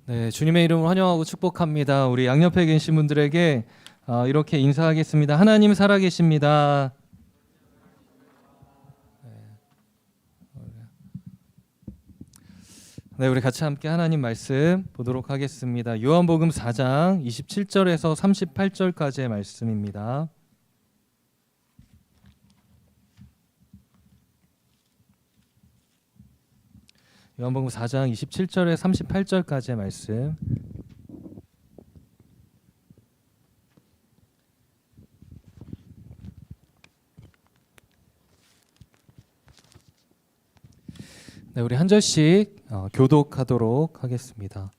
네, 주님의 이름을 환영하고 축복합니다. 우리 양옆에 계신 분들에게 이렇게 인사하겠습니다. 하나님 살아계십니다. 네, 우리 같이 함께 하나님 말씀 보도록 하겠습니다. 요한복음 4장 27절에서 38절까지의 말씀입니다. 요한복음 4장 27절에 38절까지의 말씀. 네, 우리 한 절씩 교독하도록 하겠습니다.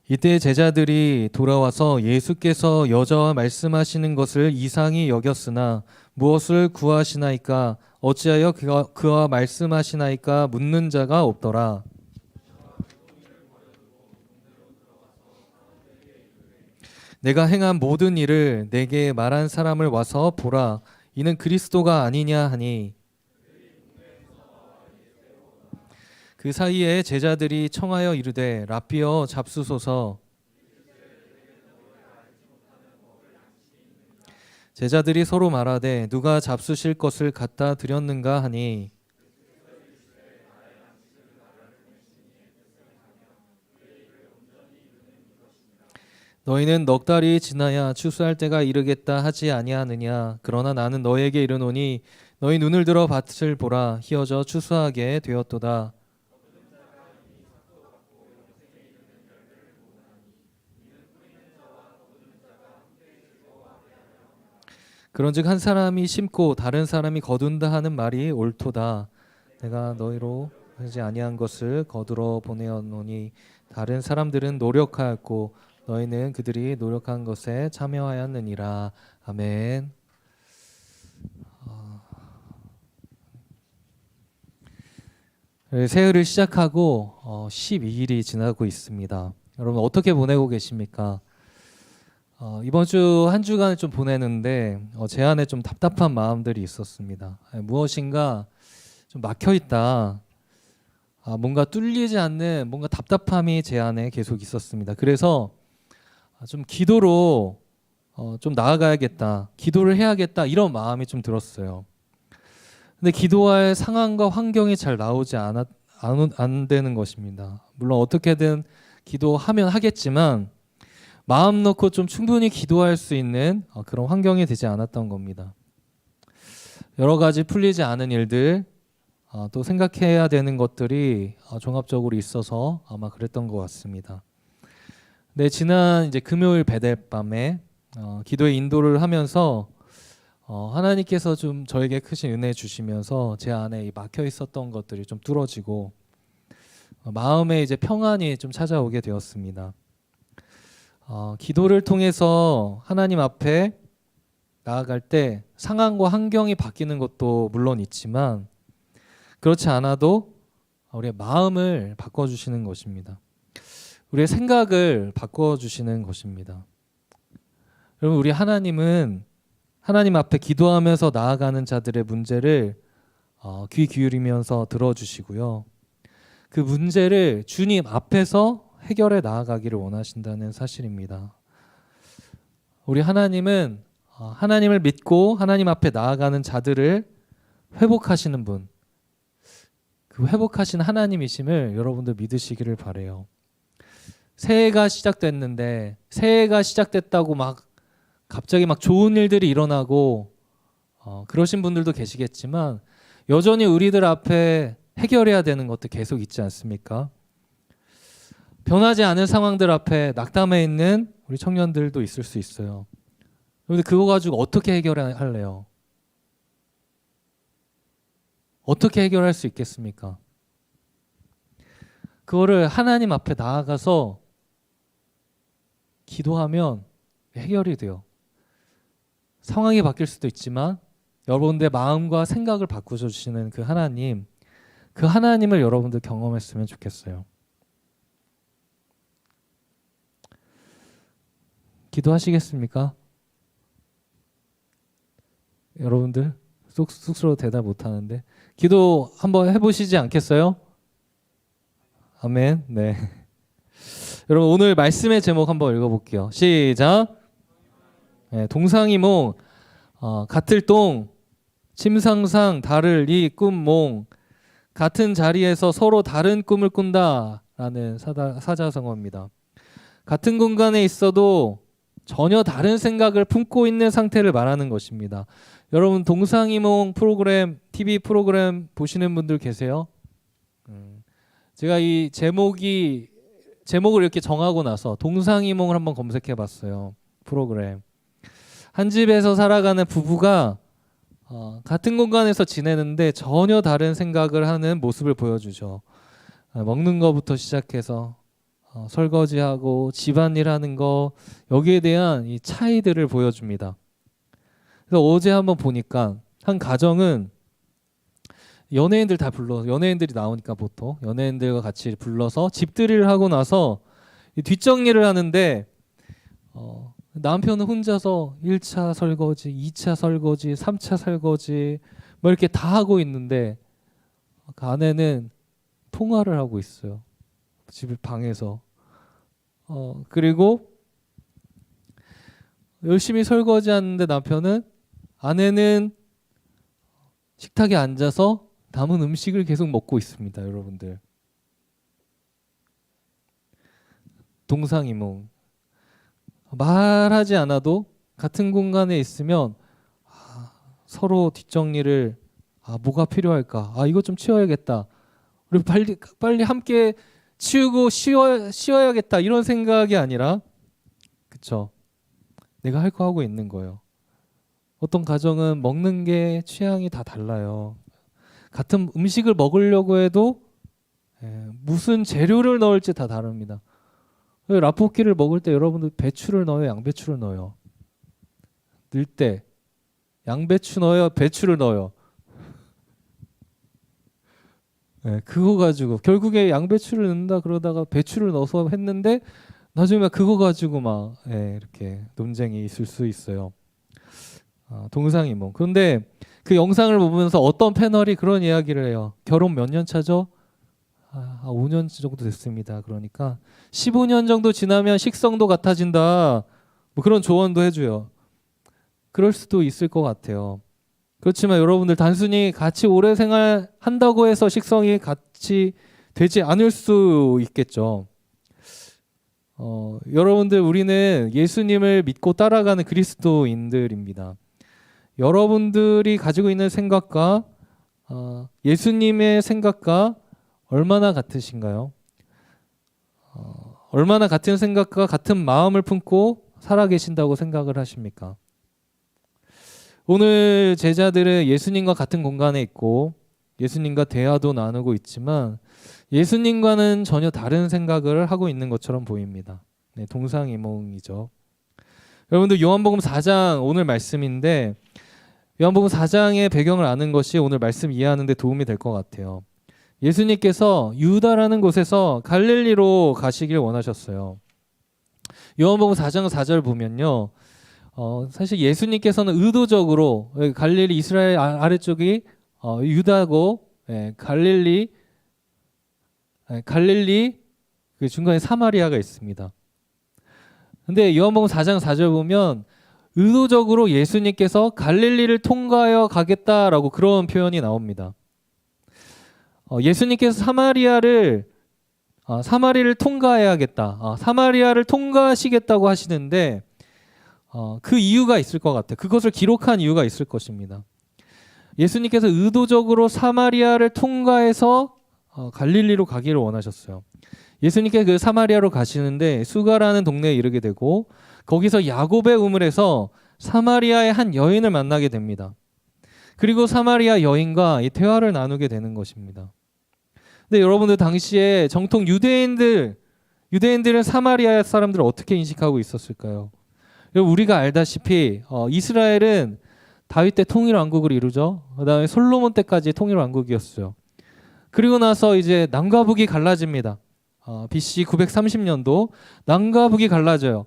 이때 제자들이 돌아와서 예수께서 여자와 말씀하시는 것을 이상히 여겼으나 무엇을 구하시나이까 어찌하여 그와 말씀하시나이까 묻는 자가 없더라. 내가 행한 모든 일을 내게 말한 사람을 와서 보라. 이는 그리스도가 아니냐 하니 그 사이에 제자들이 청하여 이르되 라삐어 잡수소서. 제자들이 서로 말하되 누가 잡수실 것을 갖다 드렸는가 하니 너희는 넉 달이 지나야 추수할 때가 이르겠다 하지 아니하느냐. 그러나 나는 너에게 이르노니 너희 눈을 들어 밭을 보라. 희어져 추수하게 되었도다. 그런즉 한 사람이 심고 다른 사람이 거둔다 하는 말이 옳도다. 내가 너희로 하지 아니한 것을 거두러 보내었노니 다른 사람들은 노력하였고 너희는 그들이 노력한 것에 참여하였느니라. 아멘. 새해를 시작하고 12일이 지나고 있습니다. 여러분 어떻게 보내고 계십니까? 이번 주 한 주간을 좀 보내는데 제 안에 좀 답답한 마음들이 있었습니다. 무엇인가 좀 막혀 있다. 뭔가 뚫리지 않는 뭔가 답답함이 제 안에 계속 있었습니다. 그래서 좀 기도로 좀 나아가야겠다. 기도를 해야겠다. 이런 마음이 좀 들었어요. 근데 기도할 상황과 환경이 잘 나오지 안 되는 것입니다. 물론 어떻게든 기도하면 하겠지만 마음 놓고 좀 충분히 기도할 수 있는 그런 환경이 되지 않았던 겁니다. 여러 가지 풀리지 않은 일들, 또 생각해야 되는 것들이 종합적으로 있어서 아마 그랬던 것 같습니다. 네, 지난 이제 금요일 배달밤에 기도의 인도를 하면서 하나님께서 좀 저에게 크신 은혜 주시면서 제 안에 막혀 있었던 것들이 좀 뚫어지고 마음에 이제 평안이 좀 찾아오게 되었습니다. 기도를 통해서 하나님 앞에 나아갈 때 상황과 환경이 바뀌는 것도 물론 있지만 그렇지 않아도 우리의 마음을 바꿔주시는 것입니다. 우리의 생각을 바꿔주시는 것입니다. 여러분, 우리 하나님은 하나님 앞에 기도하면서 나아가는 자들의 문제를 귀 기울이면서 들어주시고요. 그 문제를 주님 앞에서 해결해 나아가기를 원하신다는 사실입니다. 우리 하나님은 하나님을 믿고 하나님 앞에 나아가는 자들을 회복하시는 분, 그 회복하신 하나님이심을 여러분들 믿으시기를 바라요. 새해가 시작됐는데 새해가 시작됐다고 갑자기 좋은 일들이 일어나고 그러신 분들도 계시겠지만 여전히 우리들 앞에 해결해야 되는 것도 계속 있지 않습니까? 변하지 않은 상황들 앞에 낙담해 있는 우리 청년들도 있을 수 있어요. 그런데 그거 가지고 어떻게 해결할래요? 어떻게 해결할 수 있겠습니까? 그거를 하나님 앞에 나아가서 기도하면 해결이 돼요. 상황이 바뀔 수도 있지만 여러분들의 마음과 생각을 바꾸셔주시는 그 하나님을 여러분들 경험했으면 좋겠어요. 기도하시겠습니까? 여러분들 쑥스러워 대답 못하는데 기도 한번 해보시지 않겠어요? 아멘. 네. 여러분 오늘 말씀의 제목 한번 읽어볼게요. 시작. 네, 동상이몽, 같을 동, 침상상 다를 이 꿈몽, 같은 자리에서 서로 다른 꿈을 꾼다라는 사자성어입니다. 같은 공간에 있어도 전혀 다른 생각을 품고 있는 상태를 말하는 것입니다. 여러분 동상이몽 프로그램, TV 프로그램 보시는 분들 계세요? 제가 이 제목을 이렇게 정하고 나서 동상이몽을 한번 검색해 봤어요. 프로그램. 한 집에서 살아가는 부부가 같은 공간에서 지내는데 전혀 다른 생각을 하는 모습을 보여주죠. 먹는 거부터 시작해서 설거지하고 집안일 하는 거, 여기에 대한 이 차이들을 보여줍니다. 그래서 어제 한번 보니까 한 가정은 연예인들 다 불러서, 연예인들이 나오니까 보통 연예인들과 같이 불러서 집들이를 하고 나서 이 뒷정리를 하는데 남편은 혼자서 1차 설거지, 2차 설거지, 3차 설거지 뭐 이렇게 다 하고 있는데 그 아내는 통화를 하고 있어요. 집 방에서. 그리고 열심히 설거지하는데 아내는 식탁에 앉아서 남은 음식을 계속 먹고 있습니다. 여러분들. 동상이몽. 말하지 않아도 같은 공간에 있으면 서로 뒷정리를 뭐가 필요할까? 이거 좀 치워야겠다. 우리 빨리 함께 치우고 쉬어야겠다. 이런 생각이 아니라, 그쵸? 내가 할 거 하고 있는 거예요. 어떤 가정은 먹는 게 취향이 다 달라요. 같은 음식을 먹으려고 해도 무슨 재료를 넣을지 다 다릅니다. 라볶이를 먹을 때 여러분들 배추를 넣어요, 양배추를 넣어요? 넣을 때 양배추 넣어요, 배추를 넣어요? 그거 가지고 결국에 양배추를 넣는다 그러다가 배추를 넣어서 했는데 나중에 그거 가지고 막 이렇게 논쟁이 있을 수 있어요. 동상이몽. 그런데 그 영상을 보면서 어떤 패널이 그런 이야기를 해요. 결혼 몇 년 차죠? 5년 정도 됐습니다. 그러니까 15년 정도 지나면 식성도 같아진다. 뭐 그런 조언도 해줘요. 그럴 수도 있을 것 같아요. 그렇지만 여러분들 단순히 같이 오래 생활한다고 해서 식성이 같이 되지 않을 수 있겠죠. 여러분들 우리는 예수님을 믿고 따라가는 그리스도인들입니다. 여러분들이 가지고 있는 생각과 예수님의 생각과 얼마나 같으신가요? 얼마나 같은 생각과 같은 마음을 품고 살아계신다고 생각을 하십니까? 오늘 제자들은 예수님과 같은 공간에 있고 예수님과 대화도 나누고 있지만 예수님과는 전혀 다른 생각을 하고 있는 것처럼 보입니다. 동상이몽이죠. 여러분들 요한복음 4장 오늘 말씀인데 요한복음 4장의 배경을 아는 것이 오늘 말씀 이해하는 데 도움이 될 것 같아요. 예수님께서 유다라는 곳에서 갈릴리로 가시길 원하셨어요. 요한복음 4장 4절 보면요. 사실 예수님께서는 의도적으로 갈릴리 이스라엘 아래쪽이 유다고 갈릴리 그 중간에 사마리아가 있습니다. 근데 요한복음 4장 4절 보면 의도적으로 예수님께서 갈릴리를 통과하여 가겠다라고 그런 표현이 나옵니다. 예수님께서 사마리아를 통과해야겠다. 사마리아를 통과하시겠다고 하시는데 그 이유가 있을 것 같아요. 그것을 기록한 이유가 있을 것입니다. 예수님께서 의도적으로 사마리아를 통과해서 갈릴리로 가기를 원하셨어요. 예수님께서 그 사마리아로 가시는데 수가라는 동네에 이르게 되고 거기서 야곱의 우물에서 사마리아의 한 여인을 만나게 됩니다. 그리고 사마리아 여인과 이 대화를 나누게 되는 것입니다. 근데 여러분들 당시에 정통 유대인들은 사마리아 사람들을 어떻게 인식하고 있었을까요? 우리가 알다시피 이스라엘은 다윗 때 통일왕국을 이루죠. 그다음에 솔로몬 때까지 통일왕국이었어요. 그리고 나서 이제 남과 북이 갈라집니다. BC 930년도 남과 북이 갈라져요.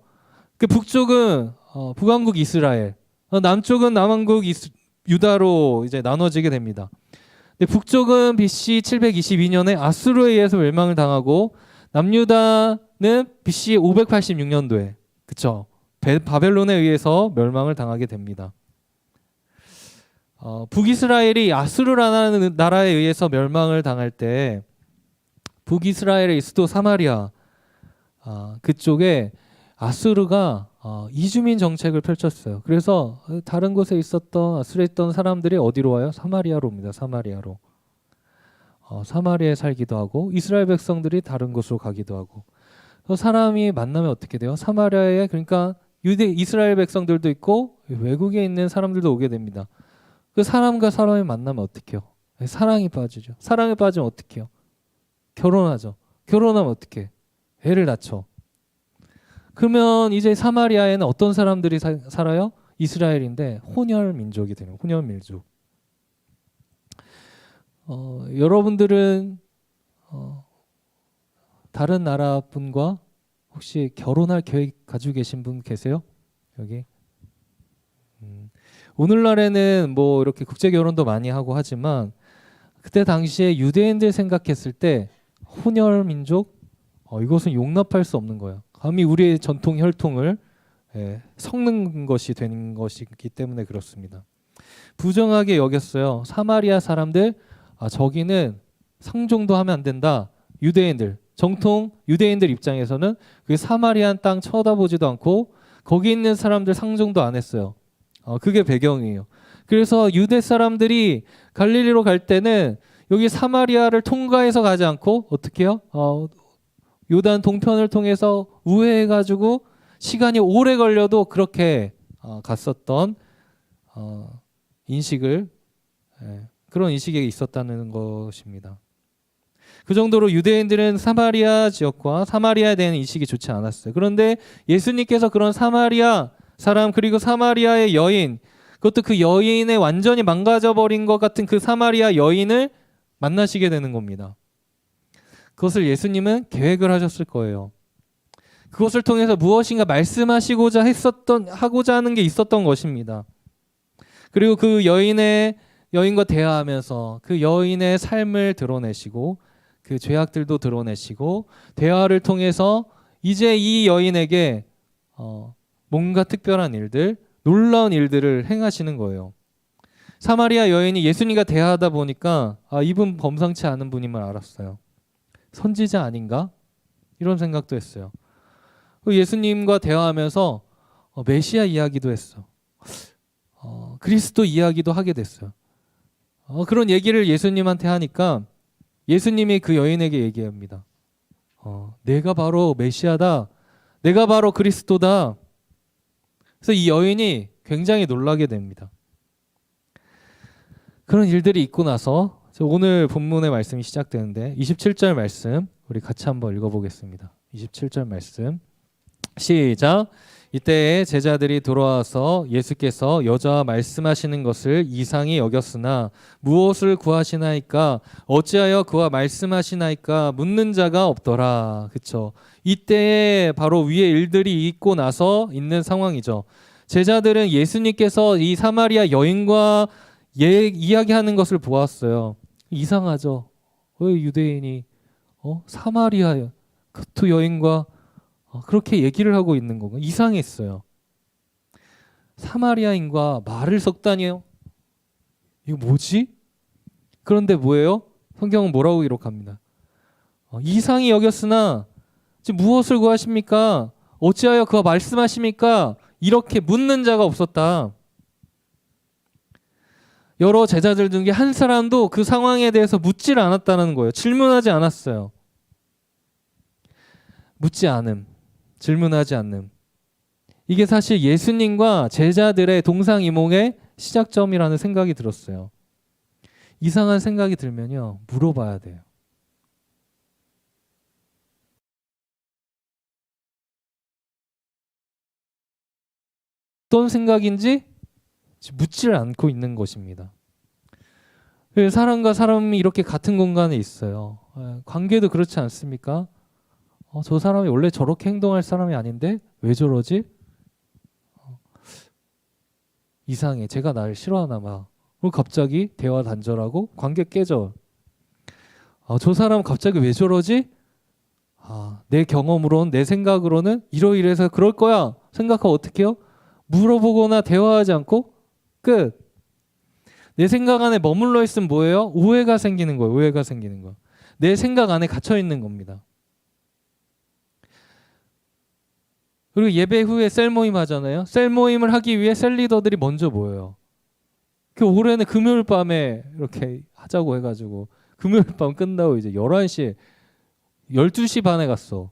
그 북쪽은 북왕국 이스라엘, 남쪽은 남왕국 유다로 이제 나눠지게 됩니다. 근데 북쪽은 BC 722년에 아수르에 의해서 멸망을 당하고 남유다는 BC 586년도에 그쵸? 바벨론에 의해서 멸망을 당하게 됩니다. 북이스라엘이 아수르라는 나라에 의해서 멸망을 당할 때 북이스라엘의 수도 사마리아 그쪽에 아수르가 이주민 정책을 펼쳤어요. 그래서 다른 곳에 있었던 아수르에 있던 사람들이 어디로 와요? 사마리아로 옵니다. 사마리아로. 사마리아에 살기도 하고 이스라엘 백성들이 다른 곳으로 가기도 하고 사람이 만나면 어떻게 돼요? 사마리아에 그러니까 이스라엘 백성들도 있고 외국에 있는 사람들도 오게 됩니다. 그 사람과 사람이 만나면 어떻게 해요? 사랑이 빠지죠. 사랑에 빠지면 어떻게 해요? 결혼하죠. 결혼하면 어떻게 해? 애를 낳죠. 그러면 이제 사마리아에는 어떤 사람들이 살아요? 이스라엘인데 혼혈 민족이 되는 혼혈 민족. 여러분들은 다른 나라 분과 혹시 결혼할 계획 가지고 계신 분 계세요? 여기? 오늘날에는 뭐 이렇게 국제 결혼도 많이 하고 하지만 그때 당시에 유대인들 생각했을 때 혼혈 민족 이것은 용납할 수 없는 거예요. 감히 우리의 전통 혈통을 섞는 것이 되는 것이기 때문에 그렇습니다. 부정하게 여겼어요. 사마리아 사람들 저기는 상종도 하면 안 된다. 유대인들 정통 유대인들 입장에서는 그 사마리안 땅 쳐다보지도 않고 거기 있는 사람들 상종도 안 했어요. 그게 배경이에요. 그래서 유대 사람들이 갈릴리로 갈 때는 여기 사마리아를 통과해서 가지 않고 어떻게 해요? 요단 동편을 통해서 우회해가지고 시간이 오래 걸려도 그렇게 갔었던 인식을 그런 인식이 있었다는 것입니다. 그 정도로 유대인들은 사마리아 지역과 사마리아에 대한 인식이 좋지 않았어요. 그런데 예수님께서 그런 사마리아 사람 그리고 사마리아의 여인 그것도 그 여인의 완전히 망가져버린 것 같은 그 사마리아 여인을 만나시게 되는 겁니다. 그것을 계획을 하셨을 거예요. 그것을 통해서 무엇인가 말씀하시고자 하고자 하는 게 있었던 것입니다. 그리고 그 여인과 대화하면서 그 여인의 삶을 드러내시고 그 죄악들도 드러내시고 대화를 통해서 이제 이 여인에게 뭔가 특별한 일들, 놀라운 일들을 행하시는 거예요. 사마리아 여인이 예수님과 대화하다 보니까 이분 범상치 않은 분임을 알았어요. 선지자 아닌가? 이런 생각도 했어요. 예수님과 대화하면서 메시아 이야기도 했어. 그리스도 이야기도 하게 됐어요. 그런 얘기를 예수님한테 하니까 예수님이 그 여인에게 얘기합니다. 내가 바로 메시아다. 내가 바로 그리스도다. 그래서 이 여인이 굉장히 놀라게 됩니다. 그런 일들이 있고 나서 오늘 본문의 말씀이 시작되는데 27절 말씀 우리 같이 한번 읽어보겠습니다. 27절 말씀 시작. 이때에 제자들이 돌아와서 예수께서 여자와 말씀하시는 것을 이상히 여겼으나 무엇을 구하시나이까 어찌하여 그와 말씀하시나이까 묻는 자가 없더라. 그렇죠? 이때에 바로 위에 일들이 있고 나서 있는 상황이죠. 제자들은 예수님께서 이 사마리아 여인과 이야기하는 것을 보았어요. 이상하죠. 왜 유대인이 사마리아 그 여인과 그렇게 얘기를 하고 있는 건가? 이상했어요. 사마리아인과 말을 섞다니요? 이거 뭐지? 그런데 뭐예요? 성경은 뭐라고 기록합니다. 이상히 여겼으나 지금 무엇을 구하십니까? 어찌하여 그와 말씀하십니까? 이렇게 묻는 자가 없었다. 여러 제자들 중에 한 사람도 그 상황에 대해서 묻질 않았다는 거예요. 질문하지 않았어요. 묻지 않음. 질문하지 않는. 이게 사실 예수님과 제자들의 동상이몽의 시작점이라는 생각이 들었어요. 이상한 생각이 들면요. 물어봐야 돼요. 어떤 생각인지 묻지를 않고 있는 것입니다. 사람과 사람이 이렇게 같은 공간에 있어요. 관계도 그렇지 않습니까? 저 사람이 원래 저렇게 행동할 사람이 아닌데 왜 저러지? 이상해. 제가 날 싫어하나 봐. 그리고 갑자기 대화 단절하고 관계 깨져. 저 사람 갑자기 왜 저러지? 내 경험으로는, 내 생각으로는 이러이러해서 그럴 거야 생각하고 어떻게 해요? 물어보거나 대화하지 않고 끝. 내 생각 안에 머물러 있으면 뭐예요? 오해가 생기는 거예요. 오해가 생기는 거. 내 생각 안에 갇혀 있는 겁니다. 그리고 예배 후에 셀 모임 하잖아요. 셀 모임을 하기 위해 셀 리더들이 먼저 모여요. 그 올해는 금요일 밤에 이렇게 하자고 해가지고 금요일 밤 끝나고 이제 11시에 12시 반에 갔어.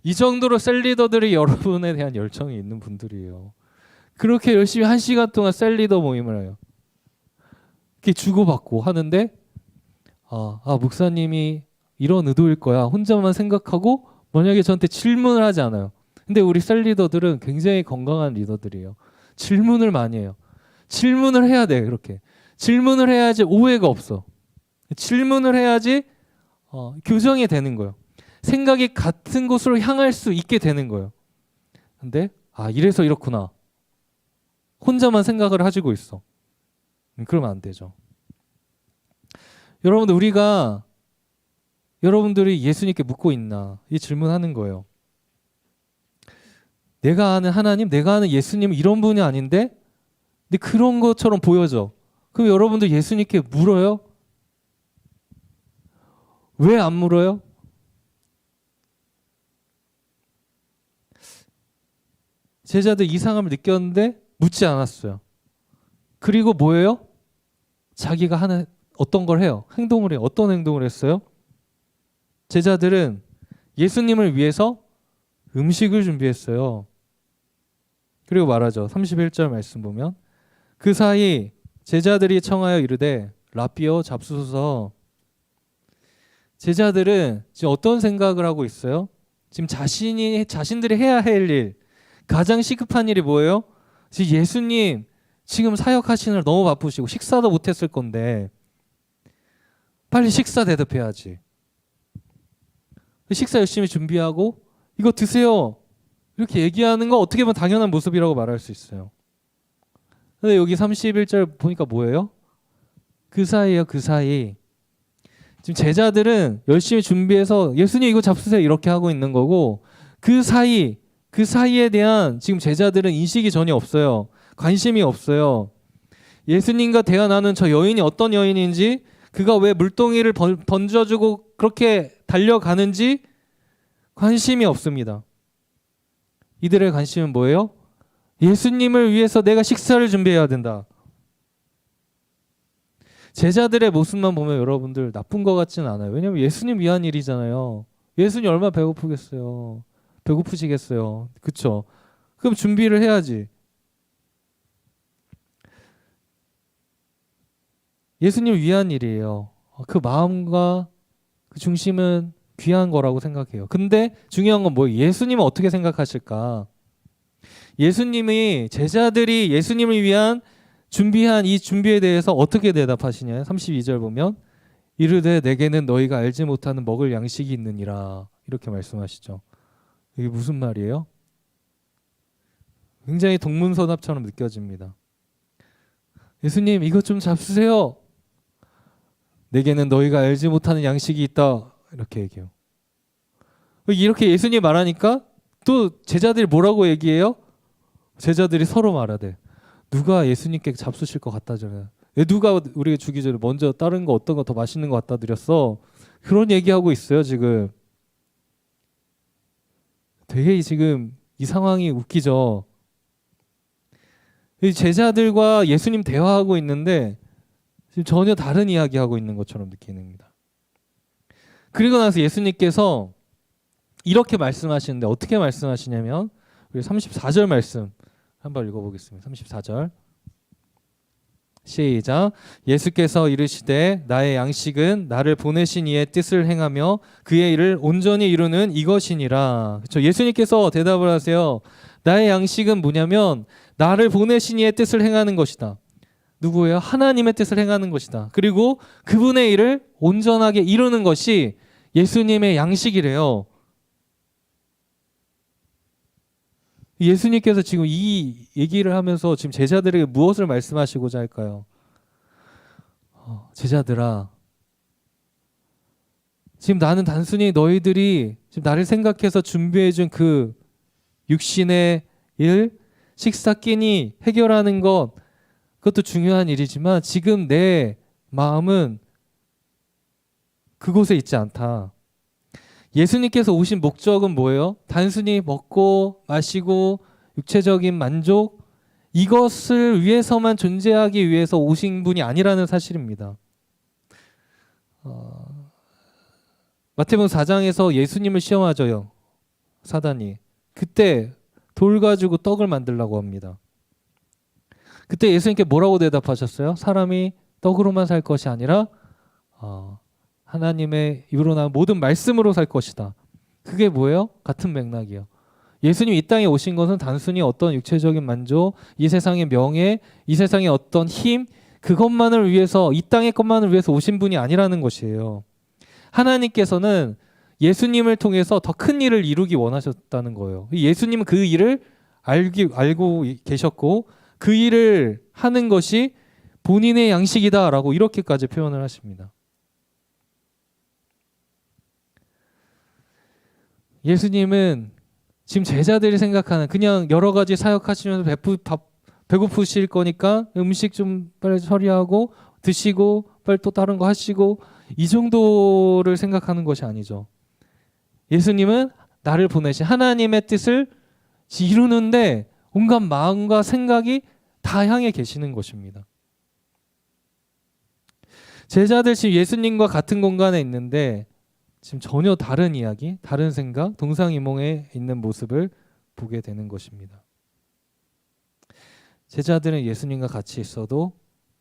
이 정도로 셀 리더들이 여러분에 대한 열정이 있는 분들이에요. 그렇게 열심히 1시간 동안 셀 리더 모임을 해요. 이렇게 주고받고 하는데 목사님이 이런 의도일 거야. 혼자만 생각하고 만약에 저한테 질문을 하지 않아요. 근데 우리 셀 리더들은 굉장히 건강한 리더들이에요. 질문을 많이 해요. 질문을 해야 돼. 그렇게 질문을 해야지 오해가 없어. 질문을 해야지 교정이 되는 거예요. 생각이 같은 곳으로 향할 수 있게 되는 거예요. 근데 이래서 이렇구나. 혼자만 생각을 가지고 있어. 그러면 안 되죠. 여러분들, 여러분들이 예수님께 묻고 있나? 이 질문하는 거예요. 내가 아는 하나님, 내가 아는 예수님은 이런 분이 아닌데, 근데 그런 것처럼 보여져. 그럼 여러분들 예수님께 물어요? 왜 안 물어요? 제자들 이상함을 느꼈는데 묻지 않았어요. 그리고 뭐예요? 자기가 하는 어떤 걸 해요? 행동을 해요. 어떤 행동을 했어요? 제자들은 예수님을 위해서 음식을 준비했어요. 그리고 말하죠. 31절 말씀 보면 그 사이 제자들이 청하여 이르되 라삐어 잡수소서. 제자들은 지금 어떤 생각을 하고 있어요? 지금 자신들이 해야 할 일, 가장 시급한 일이 뭐예요? 지금 예수님 지금 사역하시느라 너무 바쁘시고 식사도 못했을 건데 빨리 식사 대접해야지. 식사 열심히 준비하고 이거 드세요. 이렇게 얘기하는 거 어떻게 보면 당연한 모습이라고 말할 수 있어요. 근데 여기 31절 보니까 뭐예요? 그 사이에요. 그 사이. 지금 제자들은 열심히 준비해서 예수님 이거 잡수세요 이렇게 하고 있는 거고 그 사이에 대한 지금 제자들은 인식이 전혀 없어요. 관심이 없어요. 예수님과 대화 나눈 저 여인이 어떤 여인인지, 그가 왜 물동이를 던져주고 그렇게 달려가는지 관심이 없습니다. 이들의 관심은 뭐예요? 예수님을 위해서 내가 식사를 준비해야 된다. 제자들의 모습만 보면 여러분들 나쁜 것 같지는 않아요. 왜냐하면 예수님 위한 일이잖아요. 예수님 얼마나 배고프겠어요. 배고프시겠어요. 그렇죠? 그럼 준비를 해야지. 예수님 위한 일이에요. 그 마음과 그 중심은 귀한 거라고 생각해요. 근데 중요한 건 뭐예요? 예수님은 어떻게 생각하실까? 제자들이 예수님을 위한 준비한 이 준비에 대해서 어떻게 대답하시냐? 32절 보면 이르되 내게는 너희가 알지 못하는 먹을 양식이 있느니라 이렇게 말씀하시죠. 이게 무슨 말이에요? 굉장히 동문서답처럼 느껴집니다. 예수님 이것 좀 잡수세요. 내게는 너희가 알지 못하는 양식이 있다 이렇게 얘기해요. 이렇게 예수님 말하니까 또 제자들이 뭐라고 얘기해요? 제자들이 서로 말하대. 누가 예수님께 잡수실 것 갖다 줘요. 누가 우리가 주기 전에 먼저 다른 거 어떤 거 더 맛있는 거 갖다 드렸어. 그런 얘기하고 있어요 지금. 되게 지금 이 상황이 웃기죠. 제자들과 예수님 대화하고 있는데 지금 전혀 다른 이야기하고 있는 것처럼 느끼는겁니다. 그리고 나서 예수님께서 이렇게 말씀하시는데 어떻게 말씀하시냐면 우리 34절 말씀 한번 읽어보겠습니다. 34절 시작. 예수께서 이르시되 나의 양식은 나를 보내신 이의 뜻을 행하며 그의 일을 온전히 이루는 이것이니라. 그렇죠? 예수님께서 대답을 하세요. 나의 양식은 뭐냐면 나를 보내신 이의 뜻을 행하는 것이다. 누구예요? 하나님의 뜻을 행하는 것이다. 그리고 그분의 일을 온전하게 이루는 것이 예수님의 양식이래요. 예수님께서 지금 이 얘기를 하면서 지금 제자들에게 무엇을 말씀하시고자 할까요? 제자들아, 지금 나는 단순히 너희들이 지금 나를 생각해서 준비해준 그 육신의 일, 식사 끼니 해결하는 것, 그것도 중요한 일이지만 지금 내 마음은 그곳에 있지 않다. 예수님께서 오신 목적은 뭐예요? 단순히 먹고 마시고 육체적인 만족, 이것을 위해서만 존재하기 위해서 오신 분이 아니라는 사실입니다. 마태복음 4장에서 예수님을 시험하죠요. 사단이. 그때 돌 가지고 떡을 만들라고 합니다. 그때 예수님께 뭐라고 대답하셨어요? 사람이 떡으로만 살 것이 아니라 하나님의 입으로 나온 모든 말씀으로 살 것이다. 그게 뭐예요? 같은 맥락이에요. 예수님이 이 땅에 오신 것은 단순히 어떤 육체적인 만족, 이 세상의 명예, 이 세상의 어떤 힘, 그것만을 위해서, 이 땅의 것만을 위해서 오신 분이 아니라는 것이에요. 하나님께서는 예수님을 통해서 더 큰 일을 이루기 원하셨다는 거예요. 예수님은 그 일을 알고 계셨고 그 일을 하는 것이 본인의 양식이다라고 이렇게까지 표현을 하십니다. 예수님은 지금 제자들이 생각하는 그냥 여러 가지 사역하시면서 배고프실 거니까 음식 좀 빨리 처리하고 드시고 빨리 또 다른 거 하시고 이 정도를 생각하는 것이 아니죠. 예수님은 나를 보내신 하나님의 뜻을 이루는데 온갖 마음과 생각이 다 향해 계시는 것입니다. 제자들 지금 예수님과 같은 공간에 있는데 지금 전혀 다른 이야기, 다른 생각, 동상이몽에 있는 모습을 보게 되는 것입니다. 제자들은 예수님과 같이 있어도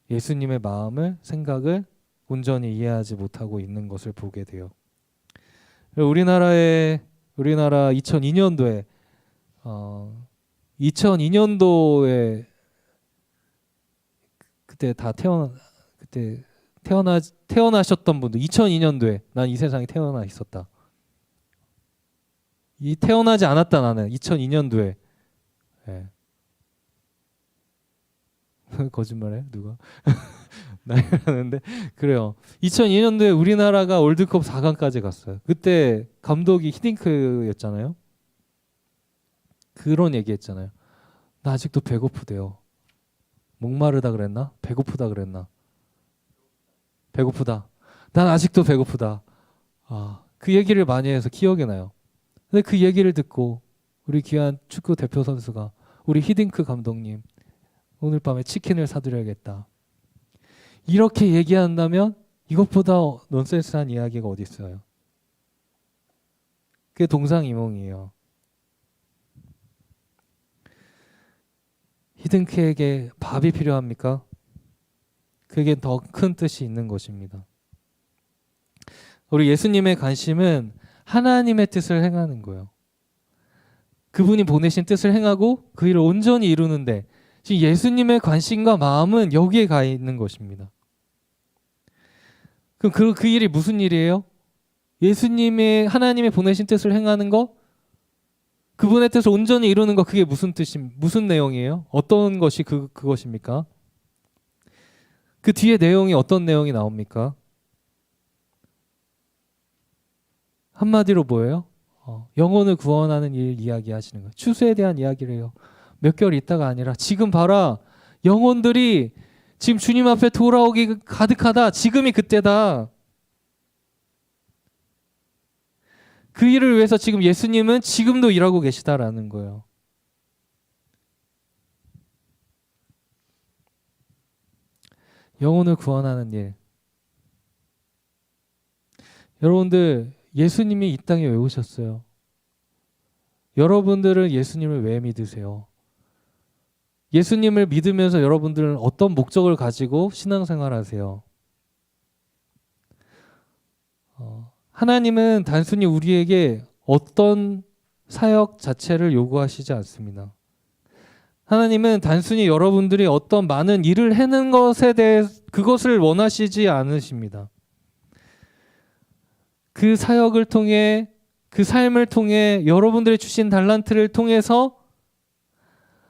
예수님의 마음을, 생각을 온전히 이해하지 못하고 있는 것을 보게 돼요. 우리나라 2002년도에 2002년도에 그때 다 태어나셨던 분들 2002년도에 난 이 세상에 태어나 있었다. 이 태어나지 않았다 나는 2002년도에 거짓말해 누가 나이라는데 그래요. 2002년도에 우리나라가 월드컵 4강까지 갔어요. 그때 감독이 히딩크였잖아요. 그런 얘기했잖아요. 나 아직도 배고프대요. 목마르다 그랬나? 배고프다 그랬나? 배고프다. 난 아직도 배고프다. 그 얘기를 많이 해서 기억이 나요. 근데 그 얘기를 듣고 우리 귀한 축구 대표 선수가 우리 히딩크 감독님 오늘 밤에 치킨을 사드려야겠다. 이렇게 얘기한다면 이것보다 넌센스한 이야기가 어디 있어요? 그게 동상이몽이에요. 히딩크에게 밥이 필요합니까? 그게 더 큰 뜻이 있는 것입니다. 우리 예수님의 관심은 하나님의 뜻을 행하는 거예요. 그분이 보내신 뜻을 행하고 그 일을 온전히 이루는데 지금 예수님의 관심과 마음은 여기에 가 있는 것입니다. 그럼 그 일이 무슨 일이에요? 예수님의 하나님의 보내신 뜻을 행하는 것, 그분의 뜻을 온전히 이루는 것, 그게 무슨 내용이에요? 어떤 것이 그것입니까? 그 뒤에 내용이 어떤 내용이 나옵니까? 한마디로 뭐예요? 영혼을 구원하는 일 이야기하시는 거예요. 추수에 대한 이야기를 해요. 몇 개월 있다가 아니라 지금 봐라. 영혼들이 지금 주님 앞에 돌아오기 가득하다. 지금이 그때다. 그 일을 위해서 지금 예수님은 지금도 일하고 계시다라는 거예요. 영혼을 구원하는 일. 여러분들 예수님이 이 땅에 왜 오셨어요? 여러분들은 예수님을 왜 믿으세요? 예수님을 믿으면서 여러분들은 어떤 목적을 가지고 신앙생활 하세요? 하나님은 단순히 우리에게 어떤 사역 자체를 요구하시지 않습니다. 하나님은 단순히 여러분들이 어떤 많은 일을 해는 것에 대해 그것을 원하시지 않으십니다. 그 사역을 통해 그 삶을 통해 여러분들이 주신 달란트를 통해서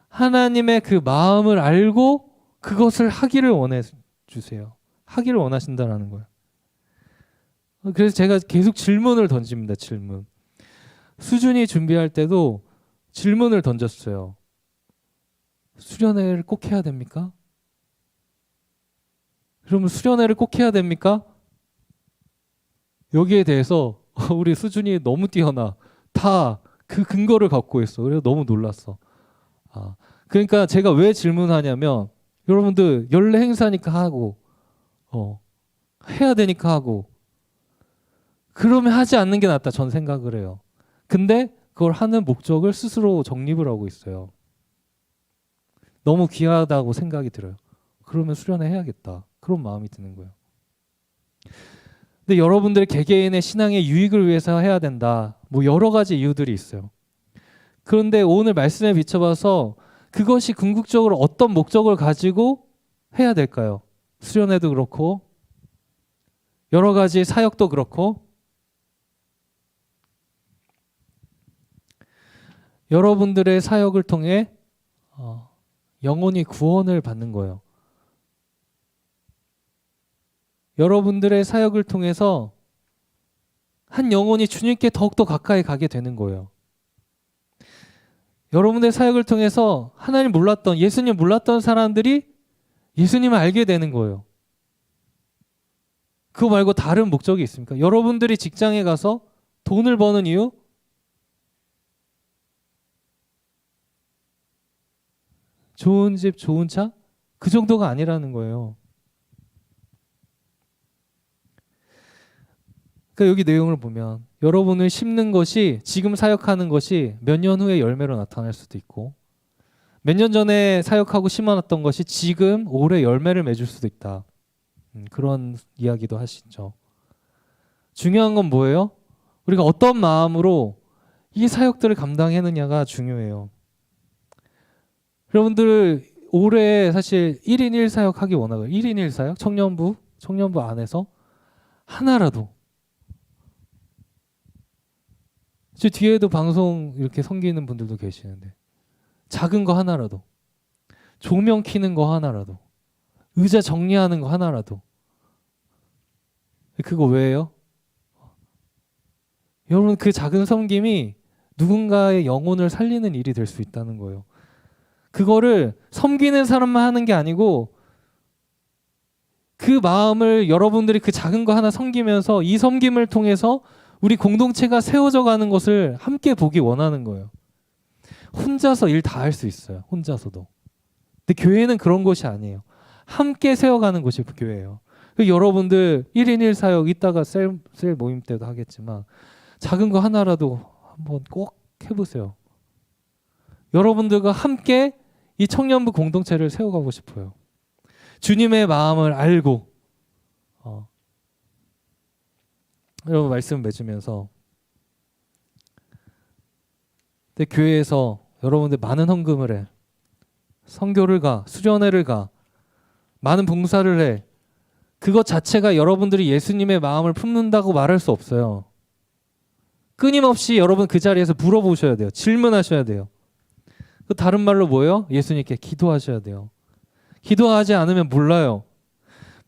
하나님의 그 마음을 알고 그것을 하기를 원해 주세요. 하기를 원하신다라는 거예요. 그래서 제가 계속 질문을 던집니다. 질문. 수준이 준비할 때도 질문을 던졌어요. 수련회를 꼭 해야 됩니까? 그러면 수련회를 꼭 해야 됩니까? 여기에 대해서 우리 수준이 너무 뛰어나. 다 그 근거를 갖고 있어. 그래서 너무 놀랐어. 그러니까 제가 왜 질문하냐면 여러분들 연례 행사니까 하고 해야 되니까 하고 그러면 하지 않는 게 낫다 전 생각을 해요. 근데 그걸 하는 목적을 스스로 정립을 하고 있어요. 너무 귀하다고 생각이 들어요. 그러면 수련회 해야겠다. 그런 마음이 드는 거예요. 근데 여러분들 개개인의 신앙의 유익을 위해서 해야 된다. 뭐 여러 가지 이유들이 있어요. 그런데 오늘 말씀에 비춰봐서 그것이 궁극적으로 어떤 목적을 가지고 해야 될까요? 수련회도 그렇고 여러 가지 사역도 그렇고 여러분들의 사역을 통해 영혼이 구원을 받는 거예요. 여러분들의 사역을 통해서 한 영혼이 주님께 더욱더 가까이 가게 되는 거예요. 여러분들의 사역을 통해서 하나님 몰랐던, 예수님 몰랐던 사람들이 예수님을 알게 되는 거예요. 그거 말고 다른 목적이 있습니까? 여러분들이 직장에 가서 돈을 버는 이유? 좋은 집, 좋은 차? 그 정도가 아니라는 거예요. 그러니까 여기 내용을 보면 여러분을 심는 것이 지금 사역하는 것이 몇 년 후에 열매로 나타날 수도 있고 몇 년 전에 사역하고 심어놨던 것이 지금 올해 열매를 맺을 수도 있다. 그런 이야기도 하시죠. 중요한 건 뭐예요? 우리가 어떤 마음으로 이 사역들을 감당했느냐가 중요해요. 여러분들 올해 사실 1인 1사역 하기 원하고요. 1인 1사역 청년부 안에서 하나라도 저 뒤에도 방송 이렇게 섬기는 분들도 계시는데 작은 거 하나라도 조명 켜는 거 하나라도 의자 정리하는 거 하나라도 그거 왜요? 여러분 그 작은 섬김이 누군가의 영혼을 살리는 일이 될 수 있다는 거예요. 그거를 섬기는 사람만 하는 게 아니고 그 마음을 여러분들이 그 작은 거 하나 섬기면서 이 섬김을 통해서 우리 공동체가 세워져 가는 것을 함께 보기 원하는 거예요. 혼자서 일 다 할 수 있어요. 혼자서도. 근데 교회는 그런 곳이 아니에요. 함께 세워가는 곳이 교회예요. 여러분들 1인 1사역 이따가 셀 모임 때도 하겠지만 작은 거 하나라도 한번 꼭 해보세요. 여러분들과 함께 이 청년부 공동체를 세워가고 싶어요. 주님의 마음을 알고 여러분 말씀 맺으면서 근데 교회에서 여러분들 많은 헌금을 해. 선교를 가. 수련회를 가. 많은 봉사를 해. 그것 자체가 여러분들이 예수님의 마음을 품는다고 말할 수 없어요. 끊임없이 여러분 그 자리에서 물어보셔야 돼요. 질문하셔야 돼요. 그 다른 말로 뭐예요? 예수님께 기도하셔야 돼요. 기도하지 않으면 몰라요.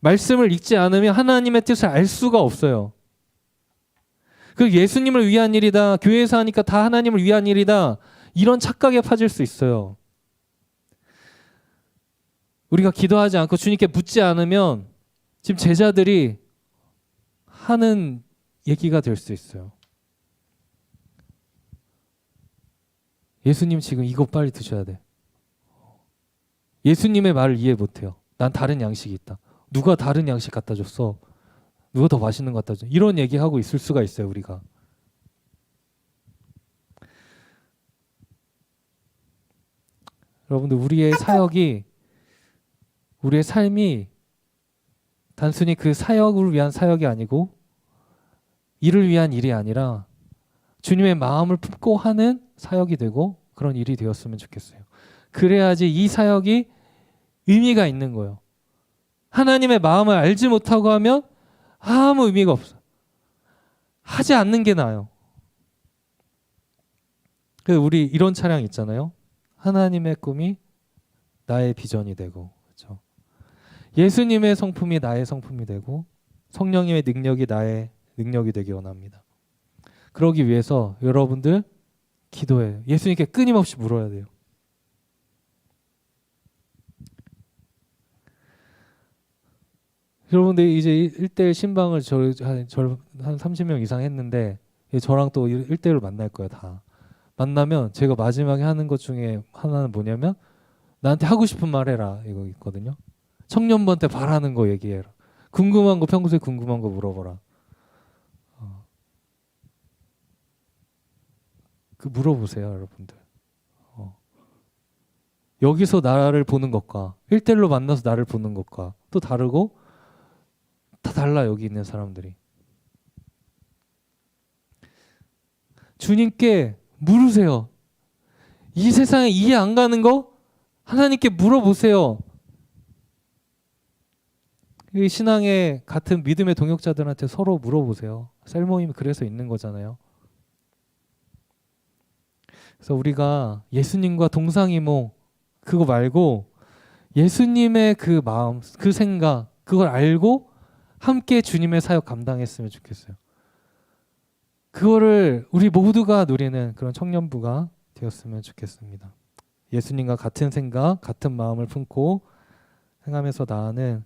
말씀을 읽지 않으면 하나님의 뜻을 알 수가 없어요. 그 예수님을 위한 일이다. 교회에서 하니까 다 하나님을 위한 일이다. 이런 착각에 빠질 수 있어요. 우리가 기도하지 않고 주님께 묻지 않으면 지금 제자들이 하는 얘기가 될 수 있어요. 예수님 지금 이거 빨리 드셔야 돼. 예수님의 말을 이해 못해요. 난 다른 양식이 있다. 누가 다른 양식 갖다 줬어? 누가 더 맛있는 거 갖다 줘? 이런 얘기하고 있을 수가 있어요. 우리가. 여러분들 우리의 사역이 우리의 삶이 단순히 그 사역을 위한 사역이 아니고 이를 위한 일이 아니라 주님의 마음을 품고 하는 사역이 되고 그런 일이 되었으면 좋겠어요. 그래야지 이 사역이 의미가 있는 거예요. 하나님의 마음을 알지 못하고 하면 아무 의미가 없어요. 하지 않는 게 나아요. 그래서 우리 이런 차량 있잖아요. 하나님의 꿈이 나의 비전이 되고 예수님의 성품이 나의 성품이 되고 성령님의 능력이 나의 능력이 되기 원합니다. 그러기 위해서 여러분들 기도해요. 예수님께 끊임없이 물어야 돼요. 여러분들 이제 1대1 신방을 한 30명 이상 했는데 저랑 또 1대1로 만날 거예요. 다 만나면 제가 마지막에 하는 것 중에 하나는 뭐냐면 나한테 하고 싶은 말 해라 이거 있거든요. 청년부한테 바라는 거 얘기해라. 궁금한 거 평소에 궁금한 거 물어봐라. 그 물어보세요 여러분들. 여기서 나를 보는 것과 1대1로 만나서 나를 보는 것과 또 다르고 다 달라. 여기 있는 사람들이 주님께 물으세요. 이 세상에 이해 안 가는 거 하나님께 물어보세요. 이 신앙의 같은 믿음의 동역자들한테 서로 물어보세요. 셀모임이 그래서 있는 거잖아요. 그래서 우리가 예수님과 동상이몽 그거 말고 예수님의 그 마음, 그 생각 그걸 알고 함께 주님의 사역 감당했으면 좋겠어요. 그거를 우리 모두가 누리는 그런 청년부가 되었으면 좋겠습니다. 예수님과 같은 생각, 같은 마음을 품고 행하면서 나아가는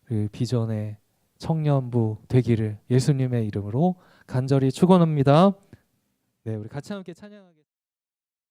그 비전의 청년부 되기를 예수님의 이름으로 간절히 축원합니다. 네, 우리 같이 함께 찬양하겠습니다.